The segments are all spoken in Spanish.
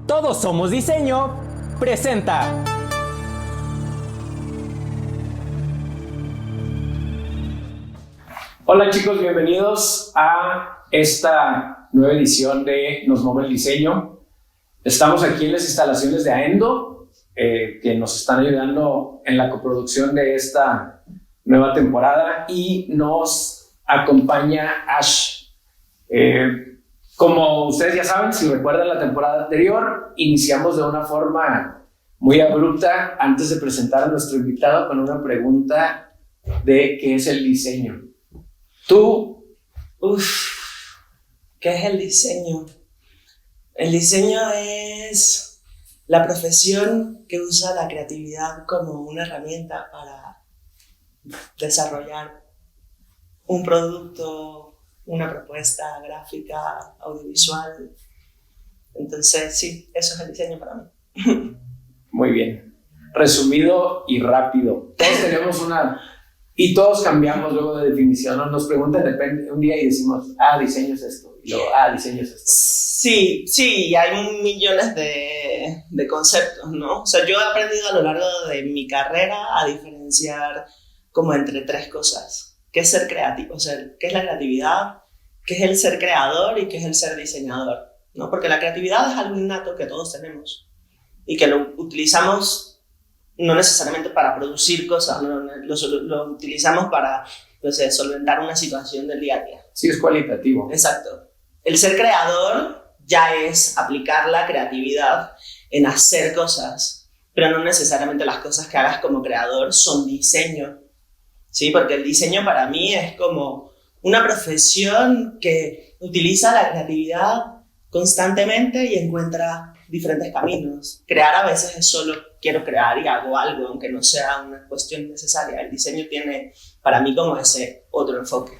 Todos Somos Diseño presenta. Hola chicos, bienvenidos a esta nueva edición de Nos Mueve el Diseño. Estamos aquí en las instalaciones de Aendo, que nos están ayudando en la coproducción de esta nueva temporada, y nos acompaña Ash. Como ustedes ya saben, si recuerdan la temporada anterior, iniciamos de una forma muy abrupta antes de presentar a nuestro invitado con una pregunta de ¿qué es el diseño? ¿Qué es el diseño? El diseño es la profesión que usa la creatividad como una herramienta para desarrollar un producto, una propuesta gráfica, audiovisual. Entonces, sí, eso es el diseño para mí. Muy bien. Resumido y rápido. Todos tenemos y todos cambiamos luego de definición, ¿no? Nos preguntan depende un día y decimos, diseño es esto, y luego, diseño es esto. Sí, hay millones de conceptos, ¿no? O sea, yo he aprendido a lo largo de mi carrera a diferenciar como entre tres cosas. ¿Qué es ser creativo? O sea, ¿qué es la creatividad? ¿Qué es el ser creador? ¿Y qué es el ser diseñador? ¿No? Porque la creatividad es algo innato que todos tenemos y que lo utilizamos no necesariamente para producir cosas, ¿no? Lo utilizamos para, solventar una situación del día a día. Sí, es cualitativo. Exacto. El ser creador ya es aplicar la creatividad en hacer cosas, pero no necesariamente las cosas que hagas como creador son diseño, ¿sí? Porque el diseño para mí es como una profesión que utiliza la creatividad constantemente y encuentra diferentes caminos. Crear a veces es solo quiero crear y hago algo, aunque no sea una cuestión necesaria. El diseño tiene para mí como ese otro enfoque.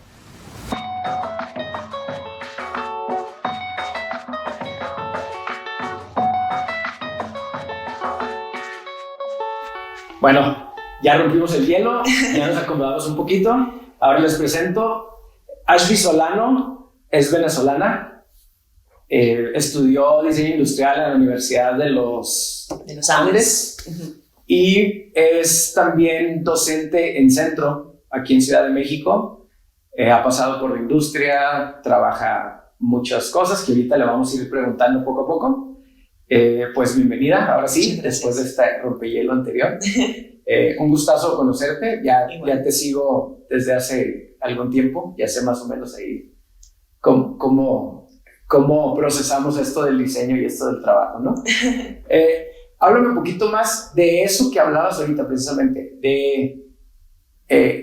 Bueno, ya rompimos el hielo, ya nos acomodamos un poquito. Ahora les presento Ashley Solano, es venezolana. Estudió diseño industrial en la Universidad de los Andes. Uh-huh. Y es también docente en Centro, aquí en Ciudad de México. Ha pasado por la industria, trabaja muchas cosas que ahorita le vamos a ir preguntando poco a poco. Pues bienvenida, ahora sí, después de este rompehielo anterior. Un gustazo conocerte, ya te sigo desde hace algún tiempo, ya sé más o menos ahí cómo procesamos esto del diseño y esto del trabajo, ¿no? Háblame un poquito más de eso que hablabas ahorita precisamente,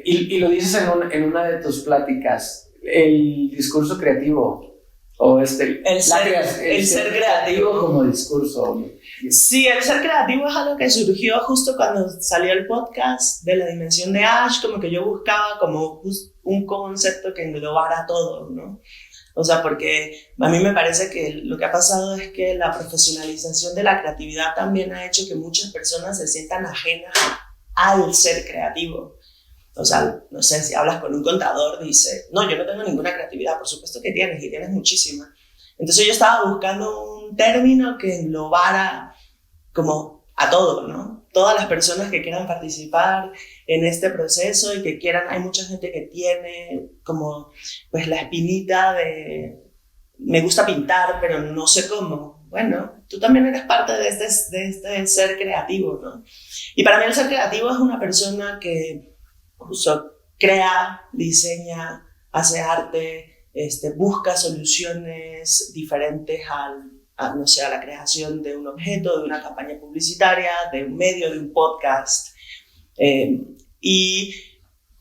y lo dices en una de tus pláticas, el discurso creativo, o el ser creativo como discurso. Sí, el ser creativo es algo que surgió justo cuando salió el podcast de La Dimensión de Ash, como que yo buscaba como un concepto que englobara todo, ¿no? O sea, porque a mí me parece que lo que ha pasado es que la profesionalización de la creatividad también ha hecho que muchas personas se sientan ajenas al ser creativo. O sea, no sé, si hablas con un contador, dice, no, yo no tengo ninguna creatividad. Por supuesto que tienes, y tienes muchísima. Entonces yo estaba buscando un término que englobara como a todo, ¿no? Todas las personas que quieran participar en este proceso y que quieran, hay mucha gente que tiene como pues la espinita de me gusta pintar, pero no sé cómo. Bueno, tú también eres parte de este ser creativo, ¿no? Y para mí el ser creativo es una persona que crea, diseña, hace arte, busca soluciones diferentes a la creación de un objeto, de una campaña publicitaria, de un medio, de un podcast. Y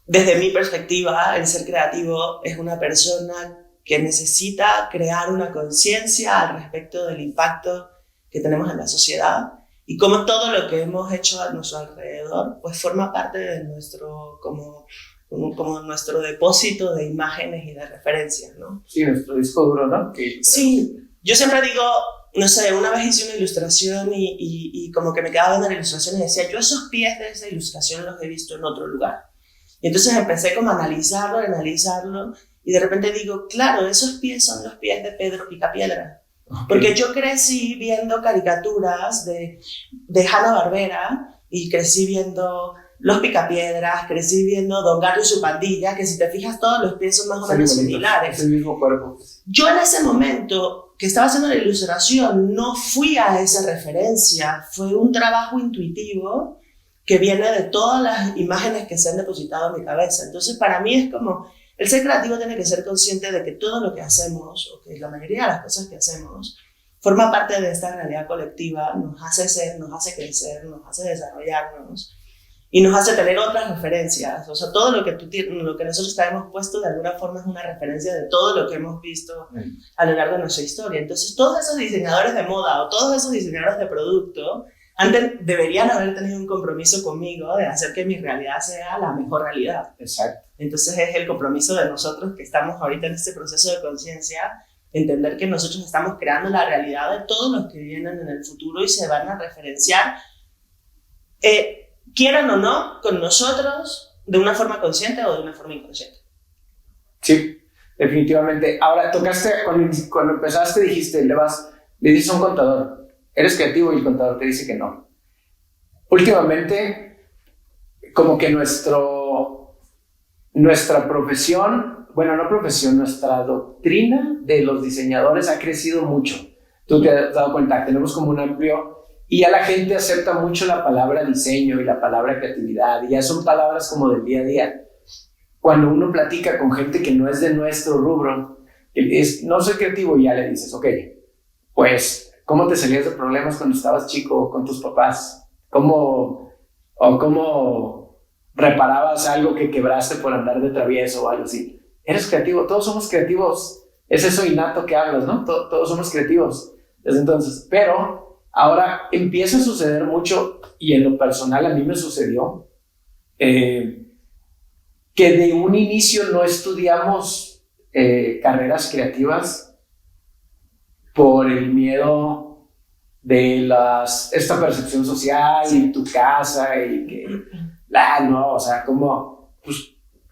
desde mi perspectiva, el ser creativo es una persona que necesita crear una conciencia al respecto del impacto que tenemos en la sociedad y cómo todo lo que hemos hecho a nuestro alrededor pues forma parte de nuestro como nuestro depósito de imágenes y de referencias, ¿no? Sí, nuestro disco duro, ¿no? Sí, yo siempre digo, no sé, una vez hice una ilustración y como que me quedaba viendo la ilustración y decía, yo esos pies de esa ilustración los he visto en otro lugar. Y entonces empecé como a analizarlo y de repente digo, claro, esos pies son los pies de Pedro Picapiedra. Porque yo crecí viendo caricaturas de Hanna-Barbera y crecí viendo Los Picapiedras, crecí viendo Don Gato y su pandilla, que si te fijas todos los pies son más o menos similares. Es el mismo cuerpo. Yo en ese momento que estaba haciendo la ilustración no fui a esa referencia, fue un trabajo intuitivo que viene de todas las imágenes que se han depositado en mi cabeza. Entonces para mí es como, el ser creativo tiene que ser consciente de que todo lo que hacemos, o que la mayoría de las cosas que hacemos, forma parte de esta realidad colectiva, nos hace ser, nos hace crecer, nos hace desarrollarnos y nos hace tener otras referencias. O sea, todo lo que nosotros tenemos puesto de alguna forma es una referencia de todo lo que hemos visto a lo largo de nuestra historia. Entonces, todos esos diseñadores de moda o todos esos diseñadores de producto deberían haber tenido un compromiso conmigo de hacer que mi realidad sea la mejor realidad. Exacto. Entonces, es el compromiso de nosotros que estamos ahorita en este proceso de conciencia, entender que nosotros estamos creando la realidad de todos los que vienen en el futuro y se van a referenciar, quieran o no, con nosotros de una forma consciente o de una forma inconsciente. Sí, definitivamente. Ahora, tocaste, cuando empezaste dijiste, le dices a un contador, eres creativo, y el contador te dice que no. Últimamente, como que nuestra profesión, bueno, no profesión, nuestra doctrina de los diseñadores ha crecido mucho. Tú te has dado cuenta, tenemos como un amplio, y ya la gente acepta mucho la palabra diseño y la palabra creatividad, y ya son palabras como del día a día. Cuando uno platica con gente que no es de nuestro rubro, no soy creativo, y ya le dices, ok, pues, ¿cómo te salías de problemas cuando estabas chico con tus papás? ¿Cómo reparabas algo que quebraste por andar de travieso o algo así? Eres creativo, todos somos creativos. Es eso innato que hablas, ¿no? Todos somos creativos desde entonces. Pero ahora empieza a suceder mucho, y en lo personal a mí me sucedió, que de un inicio no estudiamos carreras creativas por el miedo de esta percepción social y tu casa y que, no, o sea, como pues,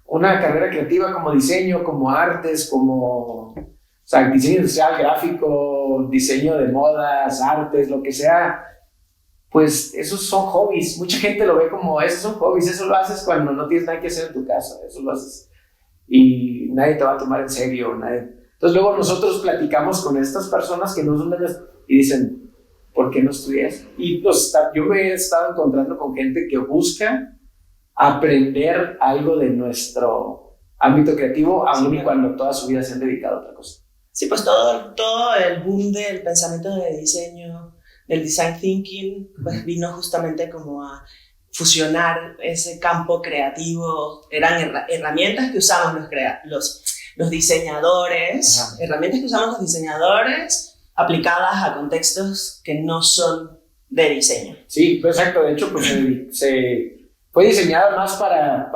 una carrera creativa como diseño, como artes, como, o sea, diseño industrial, gráfico, diseño de modas, artes, lo que sea, pues esos son hobbies. Mucha gente lo ve como, esos son hobbies, eso lo haces cuando no tienes nada que hacer en tu casa, eso lo haces y nadie te va a tomar en serio, nadie. Entonces luego nosotros platicamos con estas personas que no son de las, y dicen, ¿por qué no estudias? Y pues, yo me he estado encontrando con gente que busca aprender algo de nuestro ámbito creativo, aún y cuando toda su vida se han dedicado a otra cosa. Sí, pues todo el boom del pensamiento de diseño, del design thinking, pues vino justamente como a fusionar ese campo creativo. Eran herramientas que usamos los diseñadores, herramientas que usamos los diseñadores aplicadas a contextos que no son de diseño. Sí, pues exacto. De hecho, pues fue diseñada más para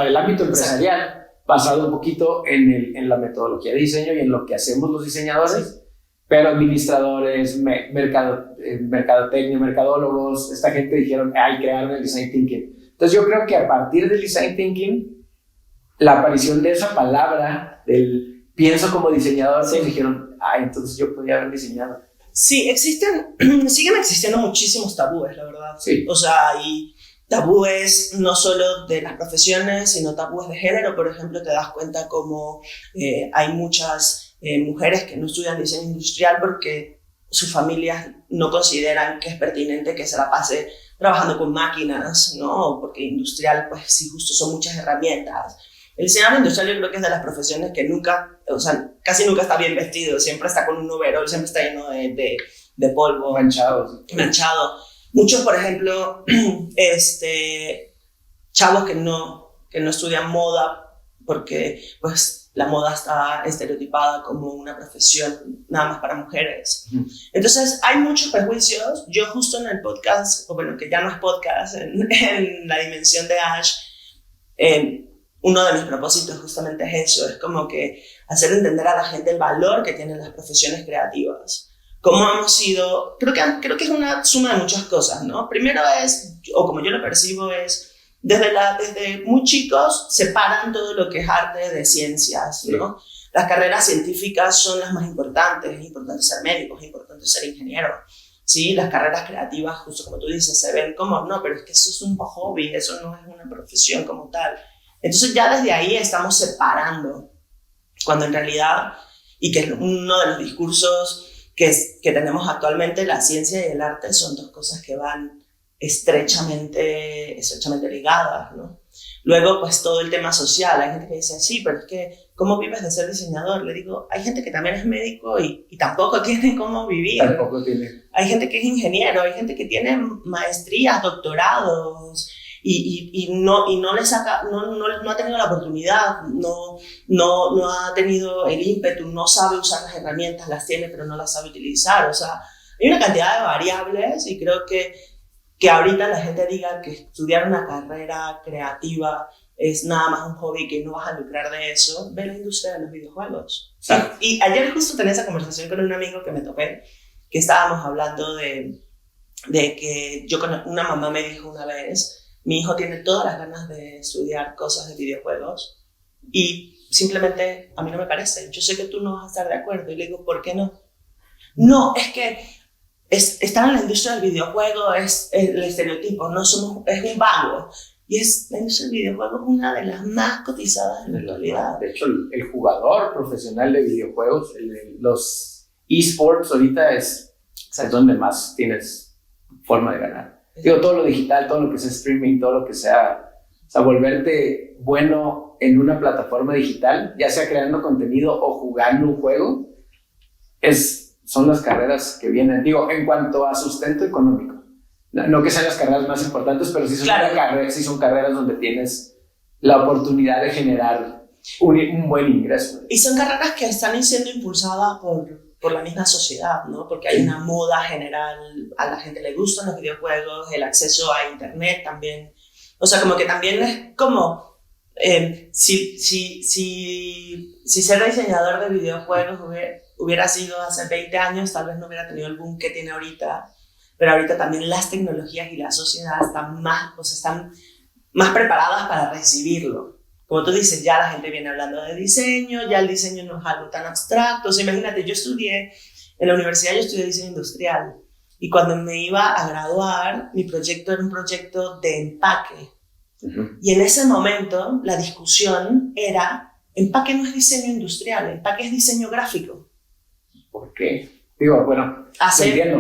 el ámbito empresarial, basado un poquito en la metodología de diseño y en lo que hacemos los diseñadores, pero administradores, mercadotecnia, mercadólogos, esta gente dijeron, crearon el design thinking. Entonces yo creo que a partir del design thinking, la aparición de esa palabra, del pienso como diseñador, sí, dijeron, entonces yo podía haber diseñado. Sí, siguen existiendo muchísimos tabúes, la verdad. Sí. O sea, y tabúes no solo de las profesiones, sino tabúes de género. Por ejemplo, te das cuenta como hay muchas mujeres que no estudian diseño industrial porque sus familias no consideran que es pertinente que se la pase trabajando con máquinas, ¿no? Porque industrial, pues sí, justo son muchas herramientas. El diseñador industrial yo creo que es de las profesiones que casi nunca está bien vestido, siempre está con un overol, siempre está lleno de polvo. Manchado. Muchos, por ejemplo, chavos que no estudian moda porque pues la moda está estereotipada como una profesión nada más para mujeres. Entonces hay muchos prejuicios. Yo justo en el podcast, o bueno, que ya no es podcast, en la dimensión de Ash, uno de mis propósitos justamente es eso, es como que hacer entender a la gente el valor que tienen las profesiones creativas. Cómo hemos sido, creo que es una suma de muchas cosas, ¿no? Primero es, o como yo lo percibo, es desde muy chicos separan todo lo que es arte de ciencias, ¿no? las carreras científicas son las más importantes, es importante ser médico, es importante ser ingeniero, ¿sí? Las carreras creativas, justo como tú dices, se ven como, no, pero es que eso es un hobby, eso no es una profesión como tal. Entonces ya desde ahí estamos separando, cuando en realidad, y que es uno de los discursos que tenemos actualmente, la ciencia y el arte son dos cosas que van estrechamente ligadas, ¿no? Luego, pues todo el tema social, hay gente que dice, sí, pero es que, ¿cómo vives de ser diseñador? Le digo, hay gente que también es médico y tampoco tiene cómo vivir. Tampoco tiene. Hay gente que es ingeniero, hay gente que tiene maestrías, doctorados, y no le saca, no ha tenido la oportunidad, no ha tenido el ímpetu, no sabe usar las herramientas, las tiene, pero no las sabe utilizar. O sea, hay una cantidad de variables y creo que ahorita la gente diga que estudiar una carrera creativa es nada más un hobby, que no vas a lucrar de eso. Ve la industria de los videojuegos. Sí. Y ayer justo tenía esa conversación con un amigo que me topé, que estábamos hablando de que una mamá me dijo una vez, mi hijo tiene todas las ganas de estudiar cosas de videojuegos y simplemente a mí no me parece. Yo sé que tú no vas a estar de acuerdo. Y le digo, ¿por qué no? No, es que estar en la industria del videojuego es el estereotipo, es un vago. Y la industria del videojuego es una de las más cotizadas en la actualidad. De hecho, el jugador profesional de videojuegos, los esports ahorita es donde más tienes forma de ganar. Digo, todo lo digital, todo lo que sea streaming, todo lo que sea, o sea, volverte bueno en una plataforma digital, ya sea creando contenido o jugando un juego, son las carreras que vienen. Digo, en cuanto a sustento económico. No que sean las carreras más importantes, pero sí son, claro, sí son carreras donde tienes la oportunidad de generar un buen ingreso. Y son carreras que están siendo impulsadas por la misma sociedad, ¿no? Porque hay una moda general, a la gente le gustan los videojuegos, el acceso a internet también. O sea, como que también es como, si ser diseñador de videojuegos hubiera sido hace 20 años, tal vez no hubiera tenido el boom que tiene ahorita, pero ahorita también las tecnologías y la sociedad están más preparadas para recibirlo. Como tú dices, ya la gente viene hablando de diseño, ya el diseño no es algo tan abstracto. O sea, imagínate, en la universidad yo estudié diseño industrial y cuando me iba a graduar, mi proyecto era un proyecto de empaque. Uh-huh. Y en ese momento la discusión era, empaque no es diseño industrial, empaque es diseño gráfico. ¿Por qué? Digo, bueno,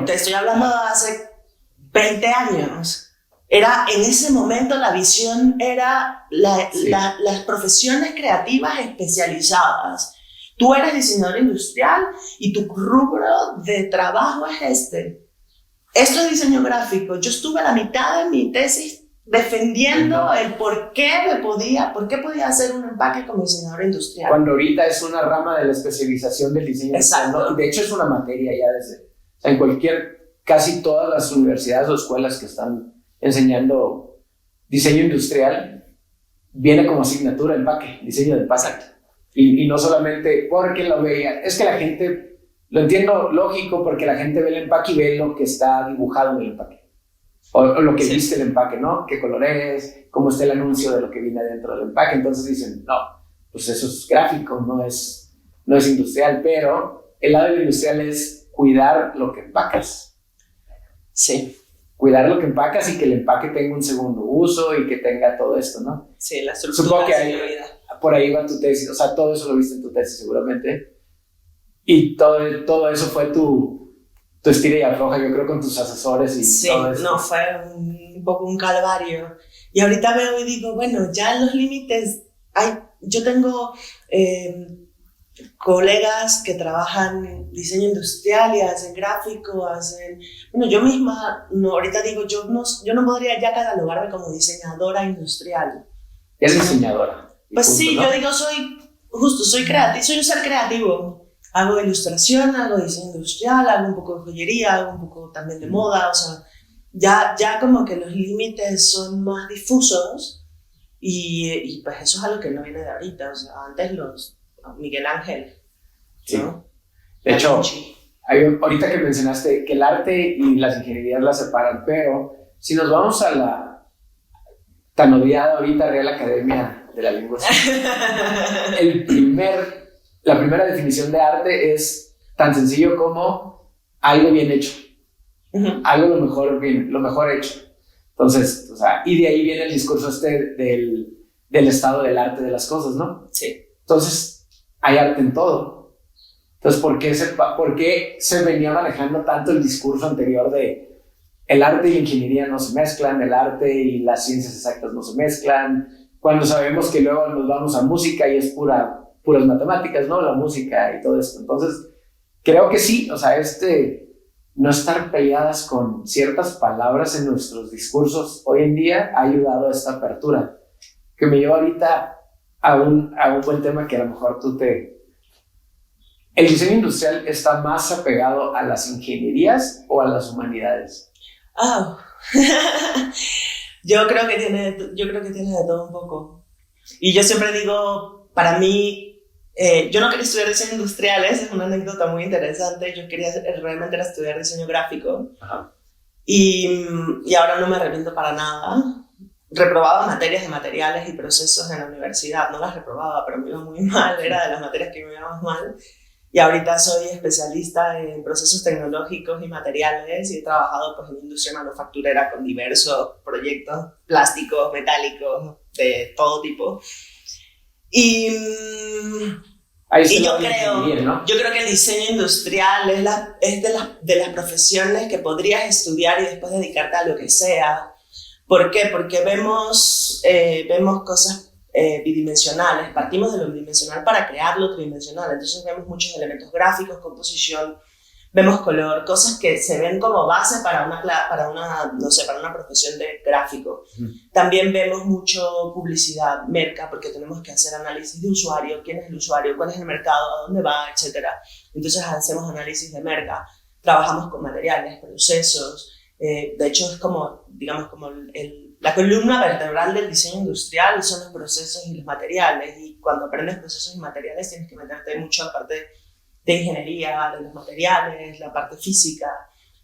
te estoy hablando de hace 20 años. En ese momento la visión era las profesiones creativas especializadas. Tú eres diseñador industrial y tu rubro de trabajo es este. Esto es diseño gráfico. Yo estuve a la mitad de mi tesis defendiendo el por qué podía hacer un empaque como diseñador industrial. Cuando ahorita es una rama de la especialización del diseño industrial, ¿no? De hecho es una materia ya en casi todas las universidades o escuelas que están enseñando diseño industrial, viene como asignatura empaque, diseño de empaque. Y no solamente porque lo veía, es que la gente, lo entiendo lógico, porque la gente ve el empaque y ve lo que está dibujado en el empaque. O lo que viste el empaque, ¿no? ¿Qué color es? ¿Cómo está el anuncio de lo que viene dentro del empaque? Entonces dicen, no, pues eso es gráfico, no es industrial, pero el lado del industrial es cuidar lo que empacas. Sí. Cuidar lo que empacas y que el empaque tenga un segundo uso y que tenga todo esto, ¿no? Sí, la estructura. Supongo que por ahí va tu tesis, o sea, todo eso lo viste en tu tesis seguramente. Y todo eso fue tu estira y afloja, yo creo, con tus asesores y todo eso. Sí, no, fue un poco un calvario. Y ahorita veo y digo, bueno, ya los límites, yo tengo colegas que trabajan en diseño industrial y hacen gráfico, bueno, yo misma, ahorita digo, yo no podría ya catalogarme como diseñadora industrial. ¿Es diseñadora? Pues punto, sí, ¿no? Yo digo, soy creativo, soy un ser creativo. Hago ilustración, hago diseño industrial, hago un poco de joyería, hago un poco también de moda, o sea, ya como que los límites son más difusos y pues eso es algo que no viene de ahorita, o sea, antes Miguel Ángel, ¿no? Sí. De hecho, ahorita que mencionaste que el arte y las ingenierías las separan, pero si nos vamos a la tan odiada ahorita Real Academia de la Lengua, el primer la primera definición de arte es tan sencillo como algo bien hecho. Algo lo mejor hecho. Entonces, o sea, y de ahí viene el discurso del estado del arte de las cosas, ¿no? Sí. Entonces, hay arte en todo. Entonces, ¿por qué se venía manejando tanto el discurso anterior de el arte y la ingeniería no se mezclan, el arte y las ciencias exactas no se mezclan, cuando sabemos que luego nos vamos a música y es puras matemáticas, ¿no? La música y todo esto. Entonces, creo que sí, o sea, no estar peleadas con ciertas palabras en nuestros discursos hoy en día ha ayudado a esta apertura, que me lleva ahorita a un buen tema que a lo mejor ¿El diseño industrial está más apegado a las ingenierías o a las humanidades? Oh. Yo creo que tiene de todo un poco. Y yo siempre digo, para mí, yo no quería estudiar diseño industrial, es una anécdota muy interesante. Yo quería realmente era estudiar diseño gráfico. Ajá. Y ahora no me arrepiento para nada. Reprobaba materias de materiales y procesos en la universidad. No las reprobaba, pero me iba muy mal. Era de las materias que me iba más mal. Y ahorita soy especialista en procesos tecnológicos y materiales y he trabajado pues, en industria manufacturera con diversos proyectos plásticos, metálicos, de todo tipo. Y yo creo que el diseño industrial es de las profesiones que podrías estudiar y después dedicarte a lo que sea. ¿Por qué? Porque vemos cosas bidimensionales, partimos de lo bidimensional para crear lo tridimensional, entonces vemos muchos elementos gráficos, composición, vemos color, cosas que se ven como base para una profesión de gráfico. También vemos mucho publicidad, merca, porque tenemos que hacer análisis de usuario, quién es el usuario, cuál es el mercado, a dónde va, etc. Entonces hacemos análisis de merca, trabajamos con materiales, procesos, de hecho es como, digamos, como la columna vertebral del diseño industrial son los procesos y los materiales, y cuando aprendes procesos y materiales tienes que meterte mucho a la parte de ingeniería, de los materiales, la parte física,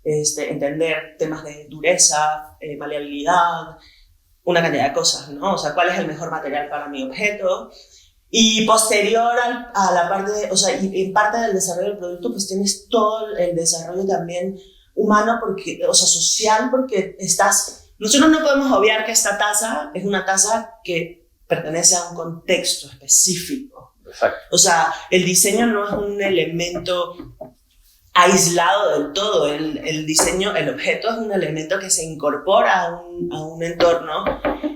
entender temas de dureza, maleabilidad, una cantidad de cosas, ¿no? O sea, ¿cuál es el mejor material para mi objeto? Y posterior a la parte, o sea, y en parte del desarrollo del producto, pues tienes todo el desarrollo también humano, o sea, social, porque nosotros no podemos obviar que esta taza es una taza que pertenece a un contexto específico. Exacto. O sea, el diseño no es un elemento aislado del todo. El diseño, el objeto es un elemento que se incorpora a un entorno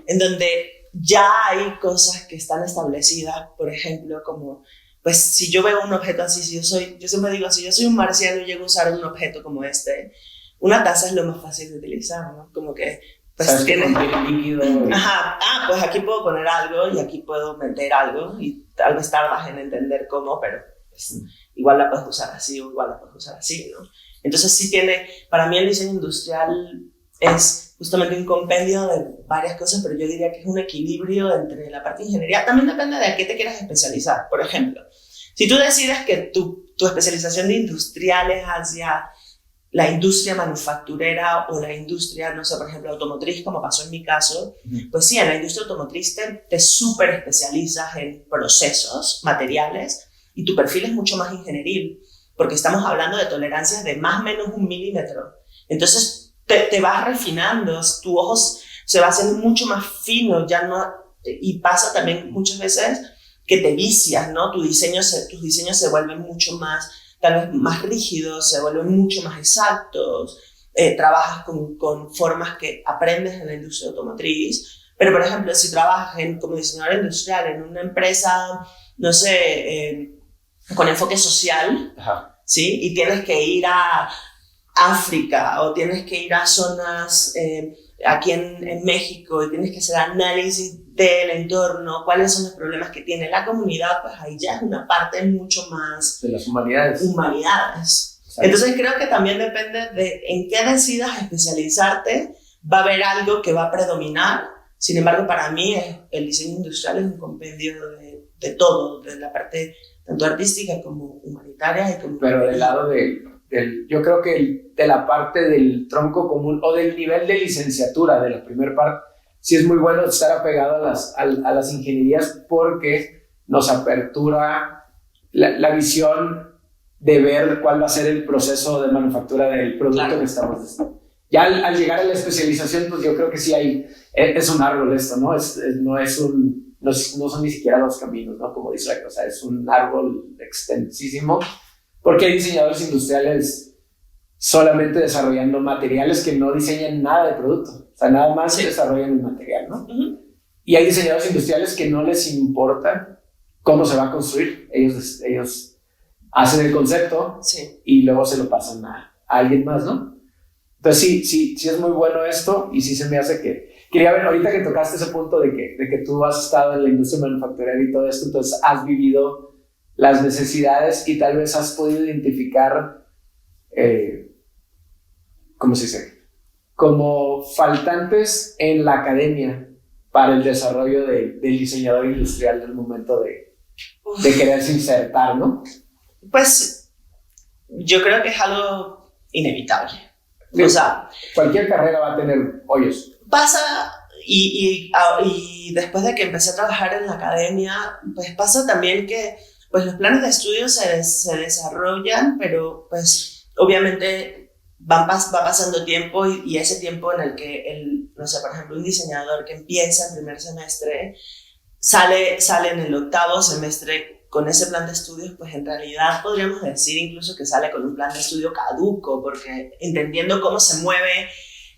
en donde ya hay cosas que están establecidas, por ejemplo, como, pues si yo veo un objeto así, yo siempre digo, si yo soy un marciano y llego a usar un objeto como una taza es lo más fácil de utilizar, ¿no? Como que pues tiene líquido. Ajá, pues aquí puedo poner algo y aquí puedo meter algo y tal vez tardas en entender cómo, pero pues, igual la puedes usar así o igual la puedes usar así, ¿no? Entonces sí para mí el diseño industrial es justamente un compendio de varias cosas, pero yo diría que es un equilibrio entre la parte de ingeniería. También depende de a qué te quieras especializar. Por ejemplo, si tú decides que tu especialización de industrial es hacia la industria manufacturera o la industria, no sé, por ejemplo, automotriz, como pasó en mi caso, pues sí, en la industria automotriz te súper especializas en procesos, materiales, y tu perfil es mucho más ingenieril, porque estamos hablando de tolerancias de más o menos 1 milímetro. Entonces te vas refinando, tu ojo se va haciendo mucho más fino, y pasa también muchas veces que te vicias, ¿no? Tus diseños se vuelven mucho más, tal vez más rígidos, se vuelven mucho más exactos, trabajas con formas que aprendes en la industria automotriz, pero por ejemplo, si trabajas como diseñador industrial en una empresa, no sé, con enfoque social, Ajá. ¿sí? Y tienes que ir a África o tienes que ir a zonas aquí en México y tienes que hacer análisis del entorno, cuáles son los problemas que tiene la comunidad, pues ahí ya es una parte mucho más de las humanidades. Exacto. Entonces creo que también depende de en qué decidas especializarte, va a haber algo que va a predominar. Sin embargo, para mí el diseño industrial es un compendio de todo, de la parte tanto artística como humanitaria y como... Pero del lado yo creo que de la parte del tronco común o del nivel de licenciatura de la primera parte, sí es muy bueno estar apegado a las ingenierías porque nos apertura la visión de ver cuál va a ser el proceso de manufactura del producto Claro. que estamos. Ya al llegar a la especialización, pues yo creo que sí es un árbol esto, ¿no? No son ni siquiera 2 caminos, ¿no? Como dice Raquel, o sea, es un árbol extensísimo, porque hay diseñadores industriales solamente desarrollando materiales que no diseñan nada de producto, o sea, nada más Sí. desarrollan el material, ¿no? Ujú. Y hay diseñadores industriales que no les importa cómo se va a construir, ellos hacen el concepto Sí. y luego se lo pasan a alguien más, ¿no? Entonces sí es muy bueno esto y sí se me hace que... Quería ver, ahorita que tocaste ese punto de que tú has estado en la industria manufacturera y todo esto, entonces has vivido las necesidades y tal vez has podido identificar, ¿cómo se dice? Como faltantes en la academia para el desarrollo del diseñador industrial en el momento de quererse insertar, ¿no? Pues yo creo que es algo inevitable. O sea, Cualquier carrera va a tener hoyos. pasa, y después de que empecé a trabajar en la academia, pues pasa también que pues los planes de estudio se desarrollan, pero pues obviamente va pasando tiempo y ese tiempo en el que no sé, por ejemplo, un diseñador que empieza el primer semestre sale en el 8º semestre con ese plan de estudios, pues en realidad podríamos decir incluso que sale con un plan de estudio caduco, porque entendiendo cómo se mueve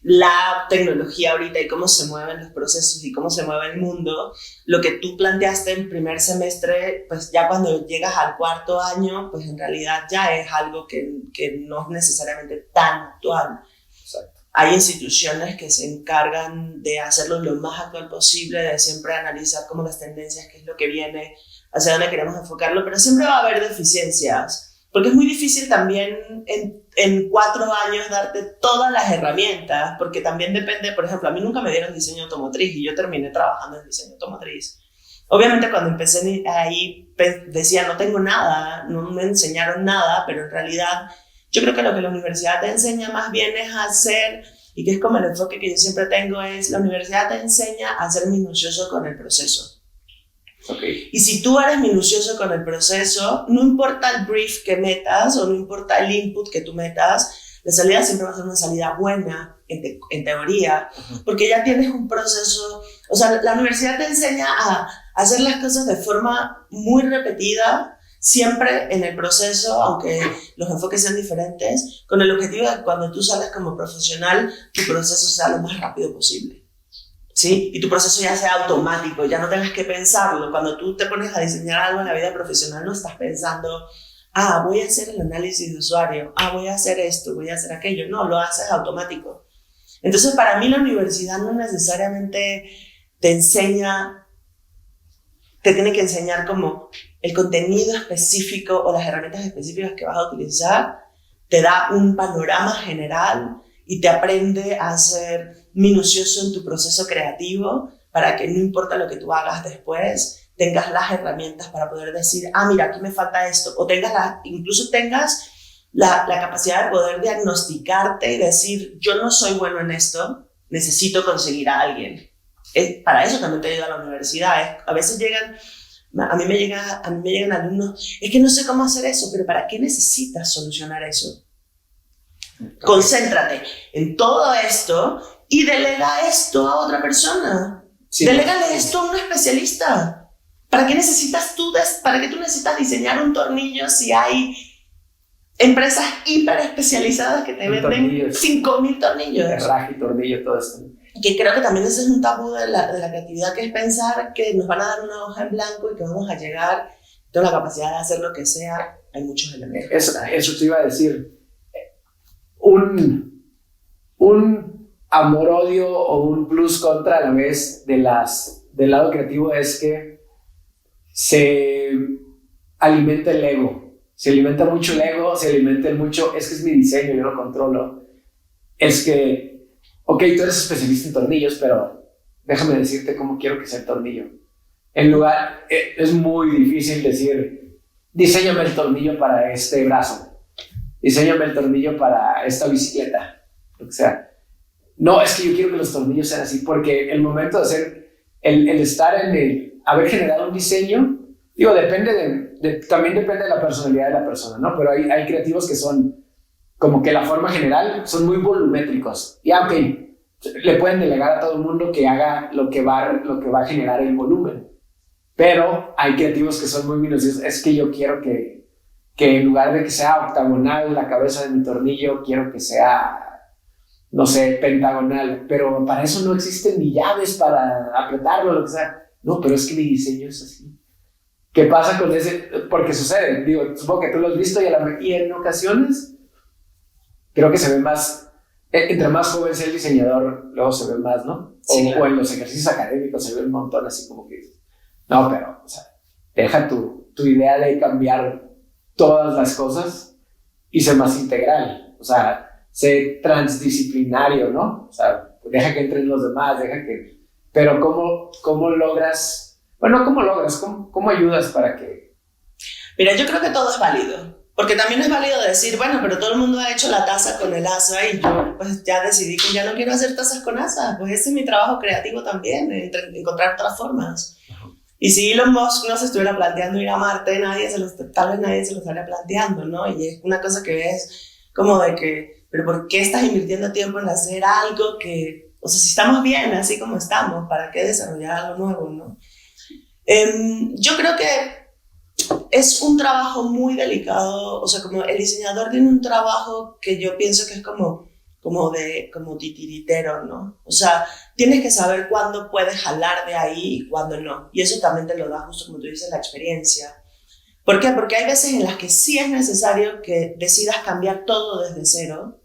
la tecnología ahorita y cómo se mueven los procesos y cómo se mueve el mundo, lo que tú planteaste en primer semestre, pues ya cuando llegas al 4º año, pues en realidad ya es algo que no es necesariamente tan actual. Exacto. Hay instituciones que se encargan de hacerlo lo más actual posible, de siempre analizar como las tendencias, qué es lo que viene, hacia dónde queremos enfocarlo, pero siempre va a haber deficiencias, porque es muy difícil también en 4 años darte todas las herramientas, porque también depende, por ejemplo, a mí nunca me dieron diseño automotriz y yo terminé trabajando en diseño automotriz. Obviamente cuando empecé ahí decía no tengo nada, no me enseñaron nada, pero en realidad yo creo que lo que la universidad te enseña más bien es a hacer, y que es como el enfoque que yo siempre tengo, es la universidad te enseña a ser minucioso con el proceso. Okay. Y si tú eres minucioso con el proceso, no importa el brief que metas o no importa el input que tú metas, la salida siempre va a ser una salida buena, en teoría, porque ya tienes un proceso. O sea, la universidad te enseña a hacer las cosas de forma muy repetida, siempre en el proceso, aunque los enfoques sean diferentes, con el objetivo de que cuando tú sales como profesional, tu proceso sea lo más rápido posible. ¿Sí? Y tu proceso ya sea automático, ya no tengas que pensarlo. Cuando tú te pones a diseñar algo en la vida profesional, no estás pensando, voy a hacer el análisis de usuario, voy a hacer esto, voy a hacer aquello. No, lo haces automático. Entonces, para mí la universidad no necesariamente te tiene que enseñar como el contenido específico o las herramientas específicas que vas a utilizar, te da un panorama general y te aprende a ser minucioso en tu proceso creativo para que no importa lo que tú hagas después, tengas las herramientas para poder decir, mira, aquí me falta esto, o incluso tengas la capacidad de poder diagnosticarte y decir, yo no soy bueno en esto, necesito conseguir a alguien. Para eso también te ayuda la universidad. A veces a mí me llegan alumnos, es que no sé cómo hacer eso, pero ¿para qué necesitas solucionar eso? Okay. Concéntrate en todo esto y delega esto a otra persona. Sí, delégale esto a un especialista. ¿Para qué necesitas para qué tú necesitas diseñar un tornillo si hay empresas hiper especializadas que te venden 5,000 tornillos? Herraje y tornillo, todo esto. Que creo que también ese es un tabú de la creatividad, que es pensar que nos van a dar una hoja en blanco y que vamos a llegar con la capacidad de hacer lo que sea. Hay muchos elementos. Eso te iba a decir. Un amor-odio o un plus-contra a la vez del lado creativo es que se alimenta el ego. Se alimenta mucho el ego, se alimenta mucho, es que es mi diseño, yo lo controlo. Es que, ok, tú eres especialista en tornillos, pero déjame decirte cómo quiero que sea el tornillo. En lugar, es muy difícil decir, diséñame el tornillo para este brazo. Diséñame el tornillo para esta bicicleta, lo que sea. No, es que yo quiero que los tornillos sean así, porque el momento de hacer, el estar haber generado un diseño, digo, depende también depende de la personalidad de la persona, ¿no? Pero hay creativos que son como que la forma general son muy volumétricos. Y aunque le pueden delegar a todo el mundo que haga lo que va a generar el volumen. Pero hay creativos que son muy minuciosos. Es que yo quiero que en lugar de que sea octagonal la cabeza de mi tornillo, quiero que sea, no sé, pentagonal. Pero para eso no existen ni llaves para apretarlo, lo que sea. No, pero es que mi diseño es así. ¿Qué pasa con ese? Porque sucede, digo, supongo que tú lo has visto y en ocasiones creo que se ve más, entre más joven sea el diseñador, luego se ve más, ¿no? Sí, claro. O en los ejercicios académicos se ve un montón así como que, no, pero, o sea, deja tu idea de cambiar todas las cosas y sé más integral, o sea, sé transdisciplinario, ¿no? O sea, deja que entren los demás, pero ¿cómo logras, bueno, cómo ayudas para que... Mira, yo creo que todo es válido. Porque también es válido decir, bueno, pero todo el mundo ha hecho la taza con el asa y yo pues ya decidí que ya no quiero hacer tazas con asa. Pues ese es mi trabajo creativo también, encontrar otras formas. Y si Elon Musk no se estuviera planteando ir a Marte, tal vez nadie se lo estaría planteando, ¿no? Y es una cosa que es como de que, pero ¿por qué estás invirtiendo tiempo en hacer algo que, o sea, si estamos bien así como estamos, ¿para qué desarrollar algo nuevo, no? Yo creo que es un trabajo muy delicado, o sea, como el diseñador tiene un trabajo que yo pienso que es como titiritero, ¿no? O sea, tienes que saber cuándo puedes jalar de ahí y cuándo no. Y eso también te lo da, justo como tú dices, la experiencia. ¿Por qué? Porque hay veces en las que sí es necesario que decidas cambiar todo desde cero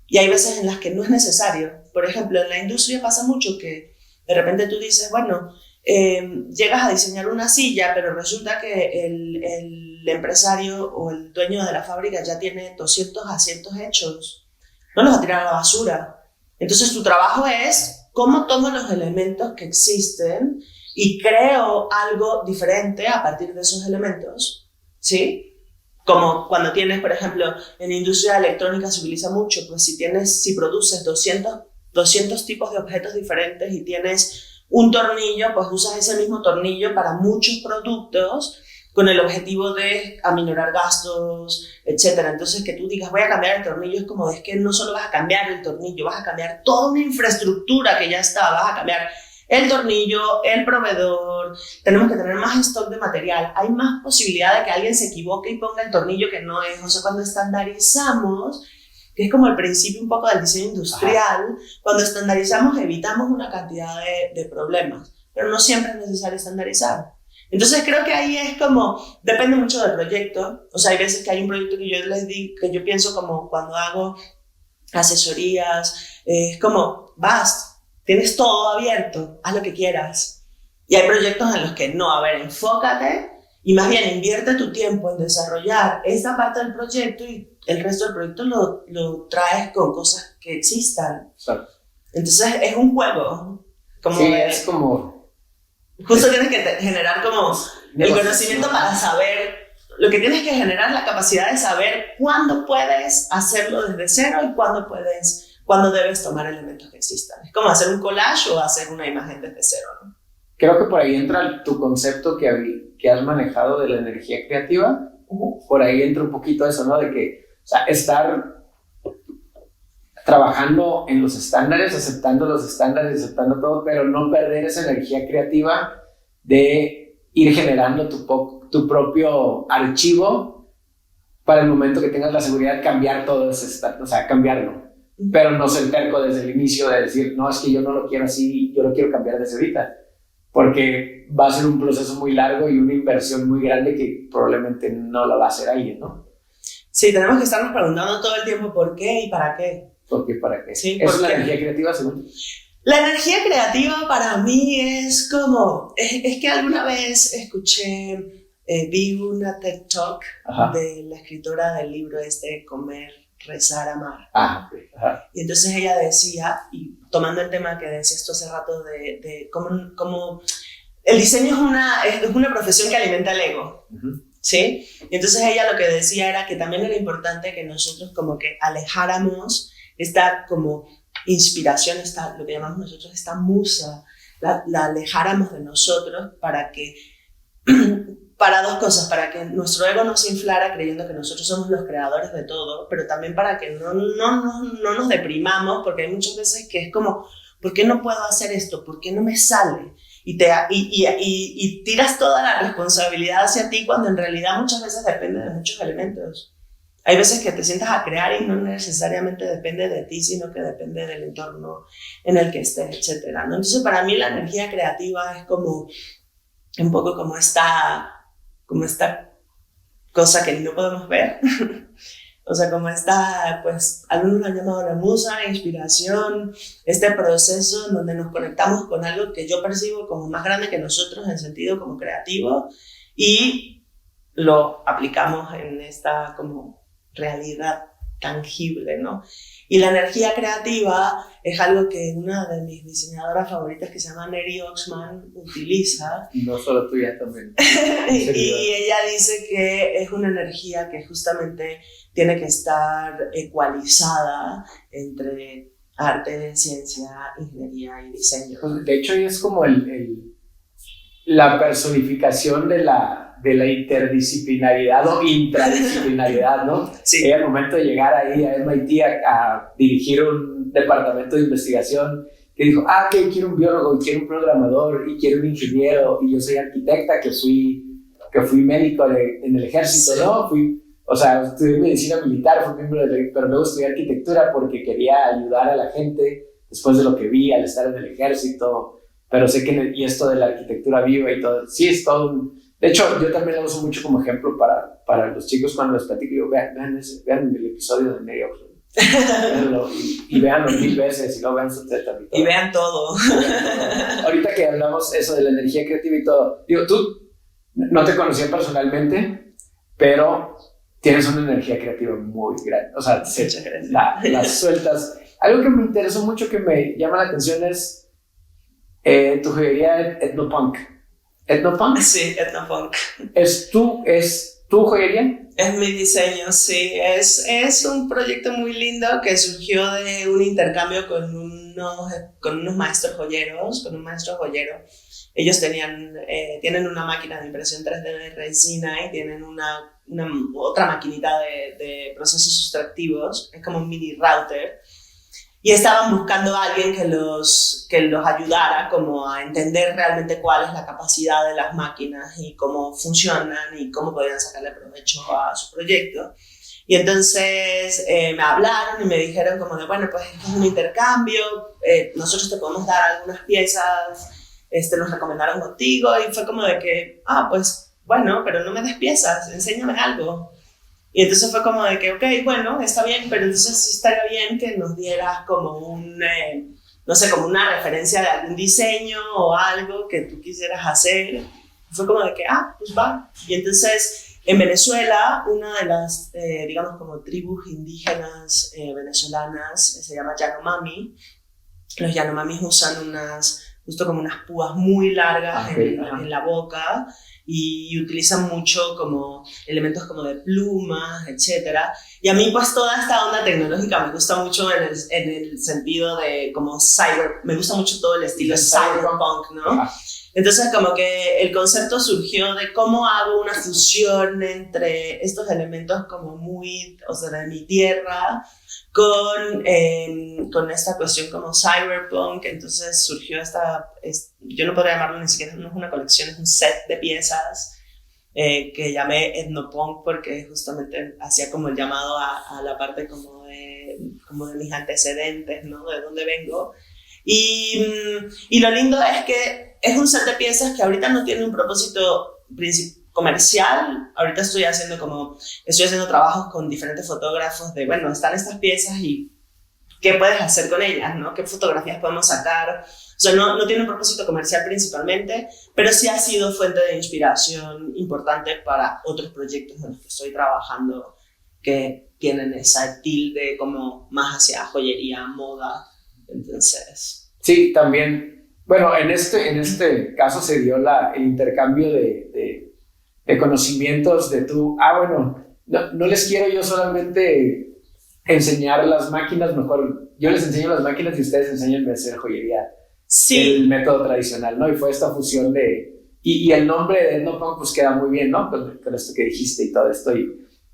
y hay veces en las que no es necesario. Por ejemplo, en la industria pasa mucho que de repente tú dices, bueno, llegas a diseñar una silla, pero resulta que el empresario o el dueño de la fábrica ya tiene 200 asientos hechos. No los va a tirar a la basura. Entonces tu trabajo es cómo tomo los elementos que existen y creo algo diferente a partir de esos elementos, ¿sí? Como cuando tienes, por ejemplo, en la industria electrónica se utiliza mucho, pues si produces 200 tipos de objetos diferentes y tienes un tornillo, pues usas ese mismo tornillo para muchos productos con el objetivo de aminorar gastos, etc. Entonces, que tú digas, voy a cambiar el tornillo, es como, es que no solo vas a cambiar el tornillo, vas a cambiar toda una infraestructura que ya está, vas a cambiar el tornillo, el proveedor, tenemos que tener más stock de material, hay más posibilidad de que alguien se equivoque y ponga el tornillo que no es. O sea, cuando estandarizamos, que es como el principio un poco del diseño industrial, cuando estandarizamos evitamos una cantidad de problemas, pero no siempre es necesario estandarizar. Entonces creo que ahí es como, depende mucho del proyecto. O sea, hay veces que hay un proyecto que yo pienso como cuando hago asesorías, es como, tienes todo abierto, haz lo que quieras. Y hay proyectos en los que no, a ver, enfócate y más bien invierte tu tiempo en desarrollar esta parte del proyecto y el resto del proyecto lo traes con cosas que existan. Exacto. Entonces es un juego. Sí, es como... Justo tienes que generar como el conocimiento para saber, lo que tienes que generar la capacidad de saber cuándo puedes hacerlo desde cero y cuándo debes tomar elementos que existan. Es como hacer un collage o hacer una imagen desde cero, ¿no? Creo que por ahí entra tu concepto que has manejado de la energía creativa. Por ahí entra un poquito eso, ¿no? De que, o sea, estar trabajando en los estándares, aceptando los estándares, aceptando todo, pero no perder esa energía creativa de ir generando tu propio archivo para el momento que tengas la seguridad de cambiar todo ese estándar, o sea, cambiarlo. Pero no ser terco desde el inicio de decir, no, es que yo no lo quiero así, yo lo quiero cambiar desde ahorita. Porque va a ser un proceso muy largo y una inversión muy grande que probablemente no lo va a hacer alguien, ¿no? Sí, tenemos que estarnos preguntando todo el tiempo por qué y para qué. ¿Por qué? ¿Para qué? Sí, ¿Es la energía creativa según? La energía creativa para mí es como, es que alguna vez vi una TED Talk de la escritora del libro Comer, Rezar, Amar. Okay. Ajá. Y entonces ella decía, y tomando el tema que decías tú hace rato de cómo el diseño es una profesión que alimenta el ego. ¿Sí? Y entonces ella lo que decía era que también era importante que nosotros como que alejáramos esta como inspiración, lo que llamamos nosotros esta musa, la alejáramos de nosotros para para dos cosas, para que nuestro ego no se inflara creyendo que nosotros somos los creadores de todo, pero también para que no nos deprimamos, porque hay muchas veces que es como, ¿por qué no puedo hacer esto? ¿Por qué no me sale? Y tiras toda la responsabilidad hacia ti cuando en realidad muchas veces depende de muchos elementos. Hay veces que te sientas a crear y no necesariamente depende de ti, sino que depende del entorno en el que estés, etc., ¿no? Entonces, para mí la energía creativa es como un poco como esta cosa que no podemos ver. O sea, como esta, pues, algunos lo han llamado la musa, la inspiración, este proceso en donde nos conectamos con algo que yo percibo como más grande que nosotros en sentido como creativo y lo aplicamos en esta como realidad tangible, ¿no? Y la energía creativa es algo que una de mis diseñadoras favoritas, que se llama Neri Oxman, utiliza. No solo tuya, también. Y ella dice que es una energía que justamente tiene que estar ecualizada entre arte, ciencia, ingeniería y diseño. Pues, de hecho, es como la personificación de la interdisciplinaridad o intradisciplinaridad, ¿no? Sí. Y al momento de llegar ahí a MIT a dirigir un departamento de investigación, que dijo, que quiero un biólogo, y quiero un programador, y quiero un ingeniero, y yo soy arquitecta, que fui médico en el ejército, sí. ¿No? Estudié medicina militar, fui miembro pero luego estudié arquitectura porque quería ayudar a la gente después de lo que vi al estar en el ejército, pero sé que y esto de la arquitectura viva y todo, sí es todo de hecho, yo también lo uso mucho como ejemplo para los chicos cuando les platico, digo, vean el episodio de Neri Oxman, y véanlo 1000 veces, y luego vean su teta. Y vean todo. Ahorita que hablamos eso de la energía creativa y todo, digo, tú no te conocía personalmente, pero tienes una energía creativa muy grande, o sea, las sueltas. Algo que me interesó mucho, que me llama la atención es tu joyería etnopunk. ¿Etnopunk? Sí, etnopunk. ¿Es tu joyería? Es mi diseño, sí. Es un proyecto muy lindo que surgió de un intercambio con unos maestros joyeros, con un maestro joyero. Ellos tienen una máquina de impresión 3D de resina y tienen otra maquinita de procesos sustractivos. Es como un mini router. Y estaban buscando a alguien que los ayudara como a entender realmente cuál es la capacidad de las máquinas y cómo funcionan y cómo podían sacarle provecho a su proyecto. Y entonces me hablaron y me dijeron como de, bueno, pues esto es un intercambio, nosotros te podemos dar algunas piezas, nos recomendaron contigo, y fue como de que, pues bueno, pero no me des piezas, enséñame algo. Y entonces fue como de que, ok, bueno, está bien, pero entonces sí estaría bien que nos dieras como como una referencia de algún diseño o algo que tú quisieras hacer. Y fue como de que, pues va. Y entonces en Venezuela, una de las, digamos, como tribus indígenas venezolanas se llama Yanomami. Los Yanomamis usan justo como unas púas muy largas en la boca, y utilizan mucho como elementos como de plumas, etc. Y a mí pues toda esta onda tecnológica me gusta mucho en el sentido de como me gusta mucho todo el estilo cyberpunk, ¿no? Entonces como que el concepto surgió de cómo hago una fusión entre estos elementos como muy, o sea, de mi tierra, con esta cuestión como cyberpunk. Entonces surgió yo no podría llamarlo ni siquiera, no es una colección, es un set de piezas que llamé etnopunk, porque justamente hacía como el llamado a la parte como de mis antecedentes, ¿no? De dónde vengo. Y lo lindo es que es un set de piezas que ahorita no tiene un propósito comercial. Ahorita estoy haciendo trabajos con diferentes fotógrafos de, bueno, están estas piezas y qué puedes hacer con ellas, ¿no? ¿Qué fotografías podemos sacar? O sea, no tiene un propósito comercial principalmente, pero sí ha sido fuente de inspiración importante para otros proyectos en los que estoy trabajando, que tienen esa tilde como más hacia joyería, moda. Entonces... Sí, también, bueno, en este caso se dio el intercambio de conocimientos de no les quiero yo solamente enseñar las máquinas, mejor yo les enseño las máquinas y ustedes enséñenme a hacer joyería. Sí. El método tradicional, ¿no? Y fue esta fusión de y el nombre de etnopunk pues queda muy bien, ¿no? Con esto que dijiste y todo esto.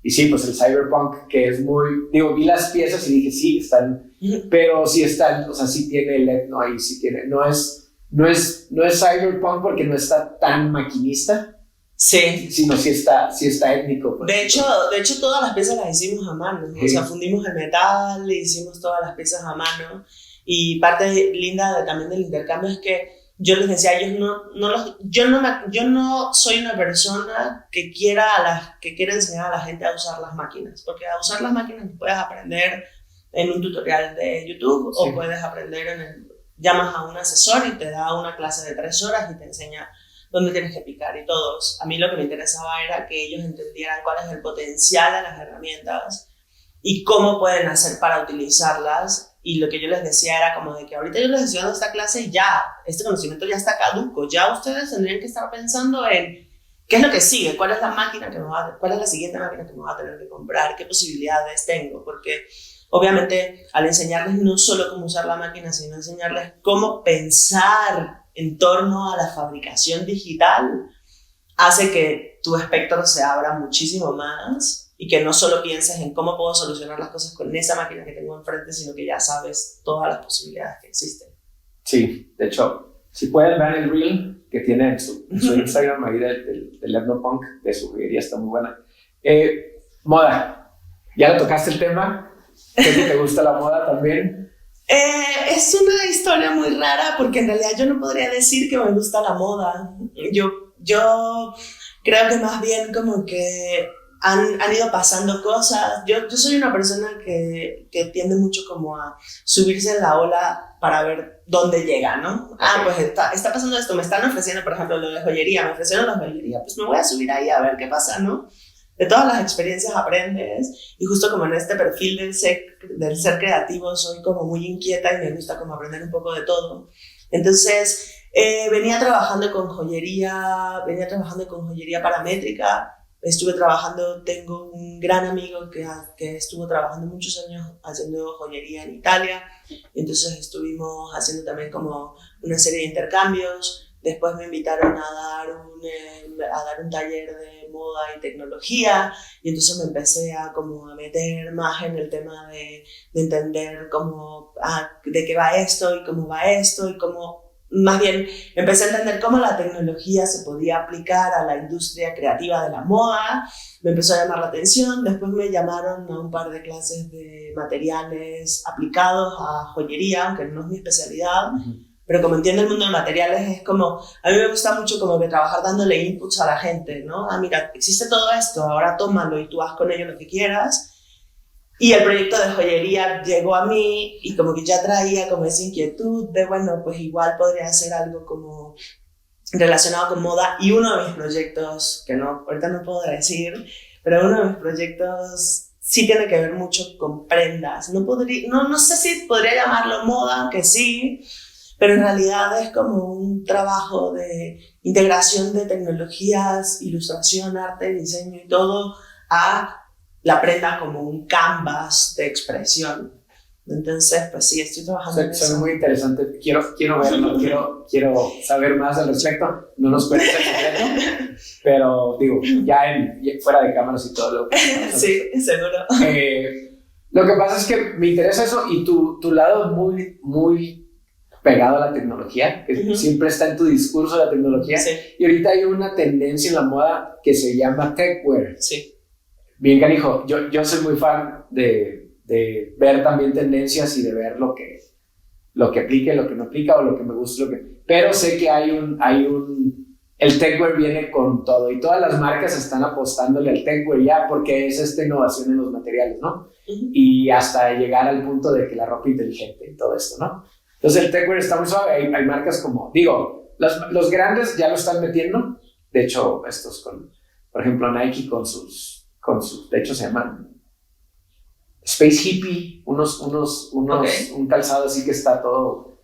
Y sí, pues el cyberpunk, que es muy... Digo, vi las piezas y dije, sí, están... Pero sí están, o sea, sí tiene el etno ahí, sí tiene... No es cyberpunk porque no está tan maquinista. Sí. Sino sí está étnico. De hecho, todas las piezas las hicimos a mano. Sí. O sea, fundimos el metal, hicimos todas las piezas a mano. Y parte linda también del intercambio es que yo les decía, yo no soy una persona que quiera enseñar a la gente a usar las máquinas, porque a usar las máquinas puedes aprender en un tutorial de YouTube, sí. O puedes aprender llamas a un asesor y te da una clase de 3 horas y te enseña dónde tienes que picar y todos. A mí lo que me interesaba era que ellos entendieran cuál es el potencial de las herramientas y cómo pueden hacer para utilizarlas. Y lo que yo les decía era como de que ahorita yo les estoy dando esta clase y ya, este conocimiento ya está caduco. Ya ustedes tendrían que estar pensando en qué es lo que sigue, cuál es la siguiente máquina que me voy a tener que comprar, qué posibilidades tengo. Porque obviamente al enseñarles no solo cómo usar la máquina, sino enseñarles cómo pensar en torno a la fabricación digital, hace que tu espectro se abra muchísimo más. Y que no solo pienses en cómo puedo solucionar las cosas con esa máquina que tengo enfrente, sino que ya sabes todas las posibilidades que existen. Sí, de hecho, si pueden ver el reel que tiene en su Instagram ahí del etnopunk, de su joyería, está muy buena. Moda, ¿ya le tocaste el tema? ¿Qué te gusta la moda también? Es una historia muy rara porque en realidad yo no podría decir que me gusta la moda. Yo creo que más bien como que han ido pasando cosas. Yo soy una persona que tiende mucho como a subirse en la ola para ver dónde llega, ¿no? Okay. Pues está pasando esto, me están ofreciendo, por ejemplo, lo de joyería, me ofrecieron la joyería, pues me voy a subir ahí a ver qué pasa, ¿no? De todas las experiencias aprendes, y justo como en este perfil del ser creativo soy como muy inquieta y me gusta como aprender un poco de todo. Entonces venía trabajando con joyería paramétrica. Tengo un gran amigo que estuvo trabajando muchos años haciendo joyería en Italia, y entonces estuvimos haciendo también como una serie de intercambios. Después me invitaron a dar un taller de moda y tecnología, y entonces me empecé a meter más en el tema de entender de qué va esto y cómo va esto y cómo... Más bien, empecé a entender cómo la tecnología se podía aplicar a la industria creativa de la moda. Me empezó a llamar la atención. Después me llamaron a un par de clases de materiales aplicados a joyería, aunque no es mi especialidad. Uh-huh. Pero como entiendo el mundo de materiales, es como... A mí me gusta mucho como que trabajar dándole inputs a la gente, ¿no? Mira, existe todo esto, ahora tómalo y tú haz con ello lo que quieras. Y el proyecto de joyería llegó a mí y como que ya traía como esa inquietud de, bueno, pues igual podría hacer algo como relacionado con moda. Y uno de mis proyectos, que ahorita no puedo decir, pero uno de mis proyectos sí tiene que ver mucho con prendas. No sé si podría llamarlo moda, aunque sí, pero en realidad es como un trabajo de integración de tecnologías, ilustración, arte, diseño y todo a la prenda como un canvas de expresión. Entonces, pues sí, estoy trabajando en eso. Es muy interesante. Quiero verlo, quiero saber más al respecto. No nos cuentes el secreto, pero digo, ya fuera de cámaras y todo lo que... Sí, seguro. Lo que pasa es que me interesa eso y tu lado muy, muy pegado a la tecnología, que uh-huh. Siempre está en tu discurso la tecnología. Sí. Y ahorita hay una tendencia en la moda que se llama techwear. Sí. Bien, canijo, yo soy muy fan de ver también tendencias y de ver lo que aplique, lo que no aplica o lo que me gusta, pero sé que el techwear viene con todo y todas las marcas están apostándole al techwear ya porque es esta innovación en los materiales, ¿no? Uh-huh. Y hasta llegar al punto de que la ropa inteligente y todo esto, ¿no? Entonces el techwear está muy suave, hay marcas como, los grandes ya lo están metiendo, de hecho por ejemplo Nike con sus de hecho se llaman Space Hippie, Okay. Un calzado así que está todo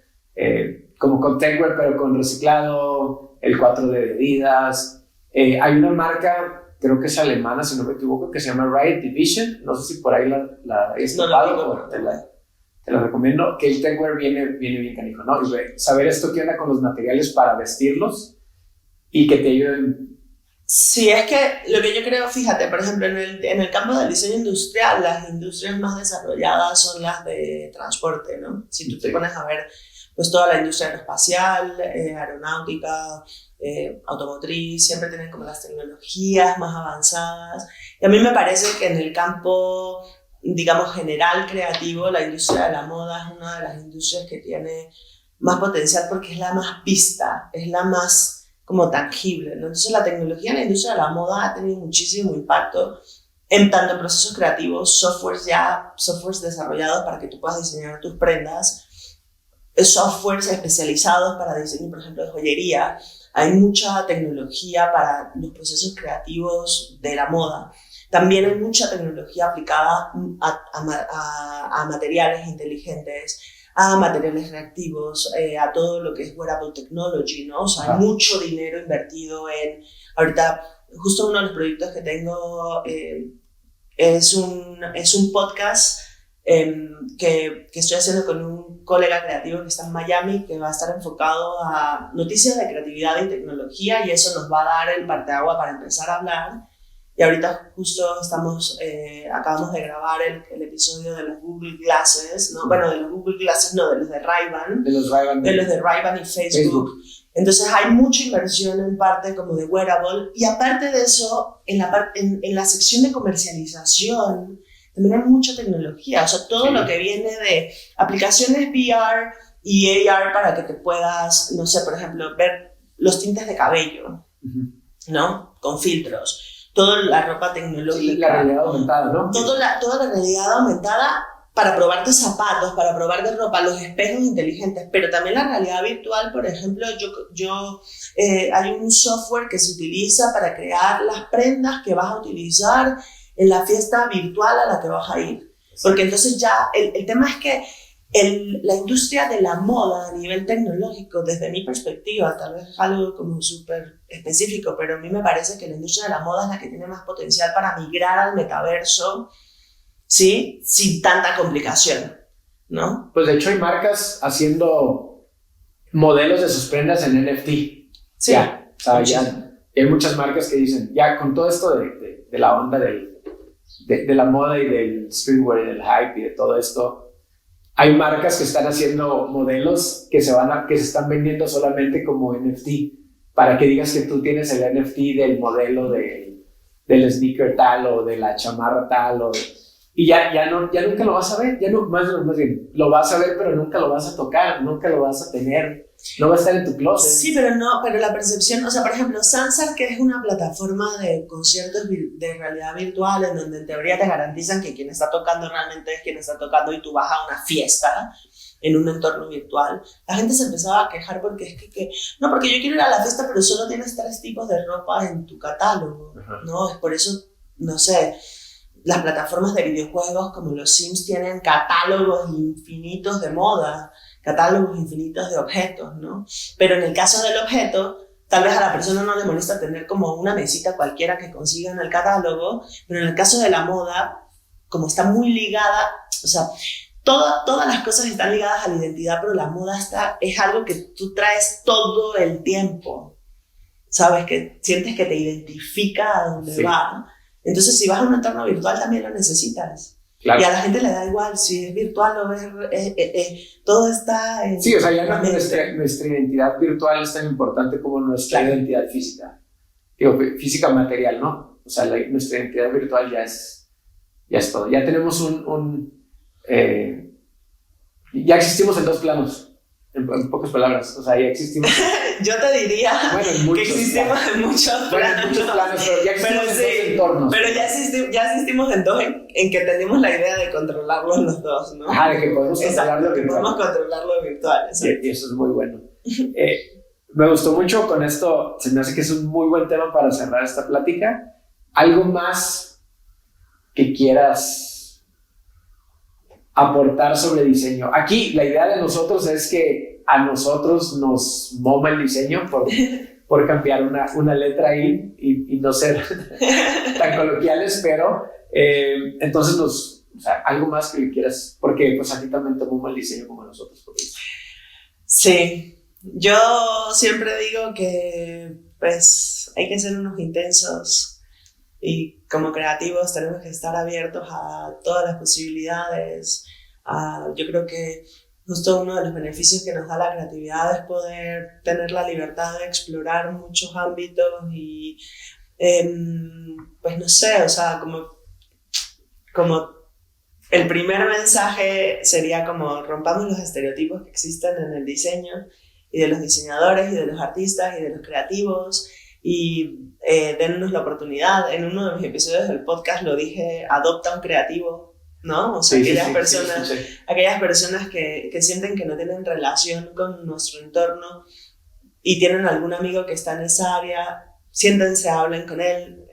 como con techwear pero con reciclado, el 4 de Adidas. Hay una marca, creo que es alemana si no me equivoco, que se llama Riot Division, no sé si por ahí la he estopado, te la recomiendo, que el techwear viene bien canijo, ¿no? Y saber esto qué onda con los materiales para vestirlos y que te ayuden. Sí, es que lo que yo creo, fíjate, por ejemplo, en el campo del diseño industrial, las industrias más desarrolladas son las de transporte, ¿no? Si tú te pones a ver, pues toda la industria aeroespacial, aeronáutica, automotriz, siempre tienen como las tecnologías más avanzadas. Y a mí me parece que en el campo, digamos, general, creativo, la industria de la moda es una de las industrias que tiene más potencial porque es la más vista, es la más como tangible, ¿no? Entonces la tecnología en la industria de la moda ha tenido muchísimo impacto en tanto procesos creativos, softwares desarrollados para que tú puedas diseñar tus prendas, softwares especializados para diseño, por ejemplo, de joyería. Hay mucha tecnología para los procesos creativos de la moda. También hay mucha tecnología aplicada a materiales inteligentes, a materiales reactivos, a todo lo que es wearable technology, ¿no? O sea, hay mucho dinero invertido en... Ahorita, justo uno de los proyectos que tengo es un podcast que estoy haciendo con un colega creativo que está en Miami, que va a estar enfocado a noticias de creatividad y tecnología, y eso nos va a dar el parteagua para empezar a hablar. Y ahorita justo acabamos de grabar el episodio de los Google Glasses, ¿no? Bueno, de los Google Glasses no, de los de Ray-Ban. De los Ray-Ban Y Facebook. Entonces hay mucha inversión en parte como de wearable, y aparte de eso, en la sección de comercialización también hay mucha tecnología, o sea, todo lo que viene de aplicaciones VR y AR para que te puedas, no sé, por ejemplo, ver los tintes de cabello, ¿no? Con filtros. Toda la ropa tecnológica. Sí, la realidad aumentada, ¿no? Toda la realidad aumentada para probarte zapatos, para probarte ropa, los espejos inteligentes, pero también la realidad virtual. Por ejemplo, hay un software que se utiliza para crear las prendas que vas a utilizar en la fiesta virtual a la que vas a ir. Porque entonces ya el tema es que la industria de la moda a nivel tecnológico, desde mi perspectiva, tal vez es algo como súper específico, pero a mí me parece que la industria de la moda es la que tiene más potencial para migrar al metaverso, ¿sí? Sin tanta complicación, ¿no? Pues de hecho hay marcas haciendo modelos de sus prendas en NFT. Sí. Ya, o sea, ya hay muchas marcas que dicen, ya con todo esto de la onda de la moda y del streetwear y del hype y de todo esto, hay marcas que están haciendo modelos que se están vendiendo solamente como NFT, para que digas que tú tienes el NFT del modelo del sneaker tal o de la chamarra tal, y ya nunca lo vas a ver, más bien, lo vas a ver pero nunca lo vas a tocar, nunca lo vas a tener, no va a estar en tu closet. Sí, pero la percepción, o sea, por ejemplo, Sansar, que es una plataforma de conciertos de realidad virtual en donde en teoría te garantizan que quien está tocando realmente es quien está tocando y tú vas a una fiesta en un entorno virtual. La gente se empezaba a quejar porque es que no, porque yo quiero ir a la fiesta pero solo tienes 3 tipos de ropa en tu catálogo, ¿no? Es por eso, no sé, las plataformas de videojuegos como los Sims tienen catálogos infinitos de moda, catálogos infinitos de objetos, ¿no? Pero en el caso del objeto, tal vez a la persona no le molesta tener como una mesita cualquiera que consiga en el catálogo, pero en el caso de la moda, como está muy ligada, o sea, todas las cosas están ligadas a la identidad, pero la moda es algo que tú traes todo el tiempo, ¿sabes? Que sientes que te identifica a donde va. Entonces, si vas a un entorno virtual, también lo necesitas. Claro. Y a la gente le da igual si es virtual o todo está en... Sí, o sea, ya nuestra identidad virtual es tan importante como nuestra identidad física. Digo, física material, ¿no? O sea, nuestra identidad virtual ya es todo. Ya tenemos ya existimos en 2 planos. En pocas palabras, o sea, ya existimos. Yo te diría que existimos en muchos planos. Bueno, en muchos planos, pero ya existimos en 2 entornos. Pero ya existimos en 2 en que tenemos la idea de controlarlos los 2, ¿no? Ajá, de que podemos controlarlo virtual. Podemos controlarlo virtual. Y eso es muy bueno. Me gustó mucho con esto, se me hace que es un muy buen tema para cerrar esta plática. ¿Algo más que quieras aportar sobre diseño? Aquí la idea de nosotros es que a nosotros nos moma el diseño por cambiar una letra ahí y no ser tan coloquiales, pero entonces o sea, algo más que le quieras, porque pues a ti también te moma el diseño como a nosotros. Sí, yo siempre digo que pues hay que ser unos intensos y como creativos tenemos que estar abiertos a todas las posibilidades. Yo creo que justo uno de los beneficios que nos da la creatividad es poder tener la libertad de explorar muchos ámbitos y pues no sé, o sea, como el primer mensaje sería como rompamos los estereotipos que existen en el diseño y de los diseñadores y de los artistas y de los creativos y dennos la oportunidad. En uno de mis episodios del podcast lo dije, adopta un creativo, ¿no? O sea, aquellas personas que sienten que no tienen relación con nuestro entorno y tienen algún amigo que está en esa área, siéntense, hablen con él,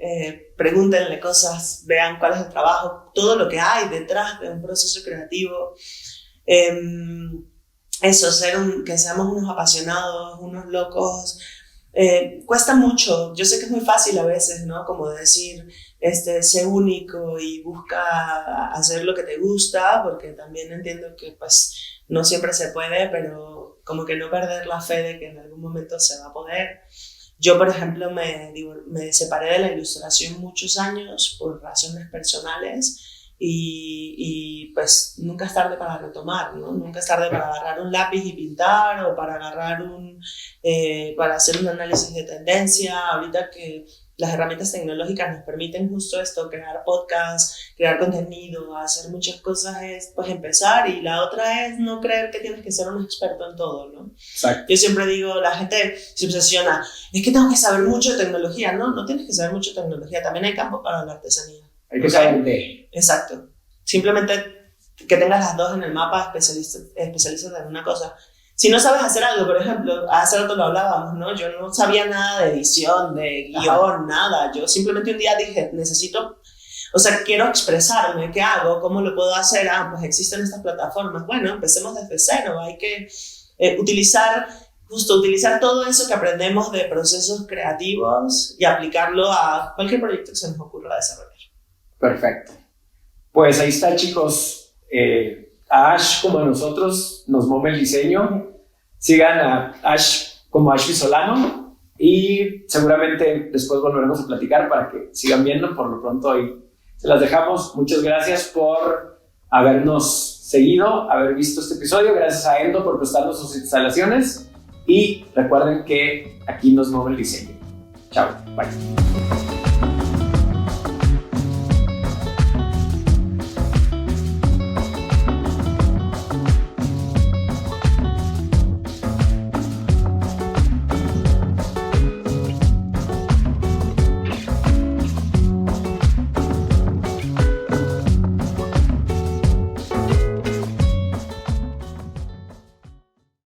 pregúntenle cosas, vean cuál es el trabajo, todo lo que hay detrás de un proceso creativo. Eso, que seamos unos apasionados, unos locos, cuesta mucho. Yo sé que es muy fácil a veces, ¿no? Como decir, sé único y busca hacer lo que te gusta, porque también entiendo que pues no siempre se puede, pero como que no perder la fe de que en algún momento se va a poder. Yo, por ejemplo, me separé de la ilustración muchos años por razones personales y pues nunca es tarde para retomar, ¿no? Nunca es tarde para agarrar un lápiz y pintar o para agarrar para hacer un análisis de tendencia. Ahorita que las herramientas tecnológicas nos permiten justo esto, crear podcasts, crear contenido, hacer muchas cosas, es pues empezar, y la otra es no creer que tienes que ser un experto en todo, ¿no? Exacto. Yo siempre digo, la gente se obsesiona, es que tengo que saber mucho de tecnología. No tienes que saber mucho de tecnología, también hay campo para la artesanía. Hay que saber de. Exacto. Simplemente que tengas las dos en el mapa, especialistas en una cosa. Si no sabes hacer algo, por ejemplo, hace rato lo hablábamos, ¿no? Yo no sabía nada de edición, de guión, nada. Yo simplemente un día dije, quiero expresarme, ¿qué hago? ¿Cómo lo puedo hacer? Pues existen estas plataformas. Bueno, empecemos desde cero. Hay que utilizar todo eso que aprendemos de procesos creativos y aplicarlo a cualquier proyecto que se nos ocurra desarrollar. Perfecto. Pues ahí está, chicos. A Ash como a nosotros nos mueve el diseño. Sigan a Ash como Ashley Solano y seguramente después volveremos a platicar para que sigan viendo. Por lo pronto ahí se las dejamos. Muchas gracias por habernos seguido, haber visto este episodio. Gracias a Endo por prestarnos sus instalaciones y recuerden que aquí nos mueve el diseño. Chao, bye.